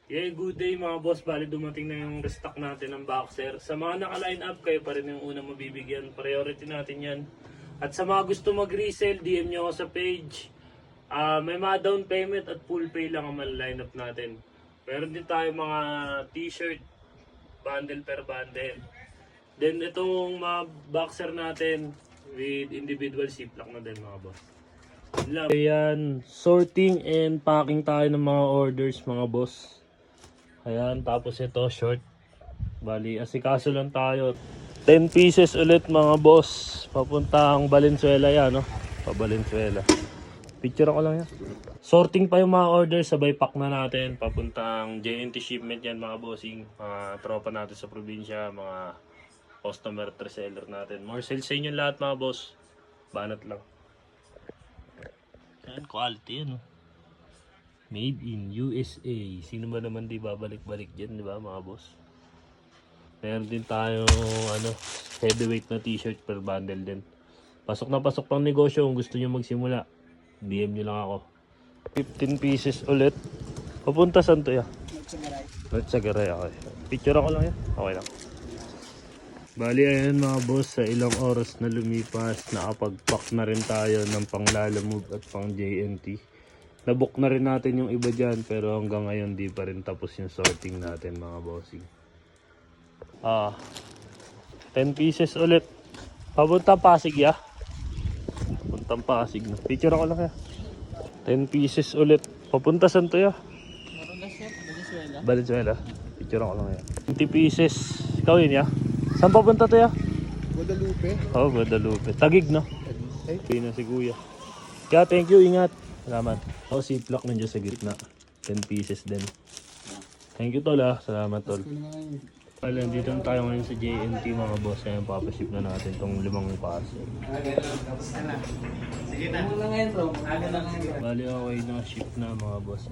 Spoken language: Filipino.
Yeah, good day mga boss. Bali dumating na yung restock natin ng boxer. Sa mga naka-line up, kayo pa rin yung unang mabibigyan. Priority natin yan. At sa mga gusto mag-resell, DM nyo ako sa page. May mga down payment at full pay lang ang line up natin. Meron din tayo mga t-shirt, bundle per bundle. Then itong mga boxer natin with individual ziplock na din mga boss. Ayan, sorting and packing tayo ng mga orders mga boss. Ayan, tapos ito short. Bali, asikaso lang tayo. 10 pieces ulit mga boss. Papuntang Valenzuela yan, no? Pa Valenzuela. Picture ako lang yan. Sorting pa yung mga orders, sabay pack na natin. Papuntang JNT shipment yan mga bossing. Mga tropa natin sa probinsya, mga customer reseller natin. More sales sa inyo lahat mga boss. Banat lang. Ayan, quality yan, no? Made in USA. Sino ba naman di babalik-balik dyan, di ba mga boss? Meron din tayo heavyweight na t-shirt per bundle din. Pasok na pasok pang negosyo kung gusto nyo magsimula. DM nyo lang ako. 15 pieces ulit. Papunta saan to ya? Matsagaray. Okay. Picture ako lang yan. Okay lang. Bali ayan mga boss, sa ilang oras na lumipas, nakapag-pack na rin tayo ng pang Lala Move at pang JNT. Nabook na rin natin yung iba dyan, pero hanggang ngayon di pa rin tapos yung sorting natin mga bossing. 10 pieces ulit. Papunta Pasig ya. Papuntang Pasig na. Picture ako lang ya. 10 pieces ulit. Papunta saan to ya? Valenzuela. Picture ako lang ya. 20 pieces. Ikaw yun ya? Saan papunta to ya? Guadalupe. Oh, Guadalupe. Tagig no? Okay na si Kuya. Kaya thank you, ingat. Salamat. Ako ziplock nandiyan sa gitna. 10 pieces din. Thank you tol ah. Salamat tol. Alam, dito na tayo ngayon sa JNT mga boss. Kaya papaship na natin itong 5 parcel. Sige na. Muna ngayon bro. Bali okay na ship na mga boss.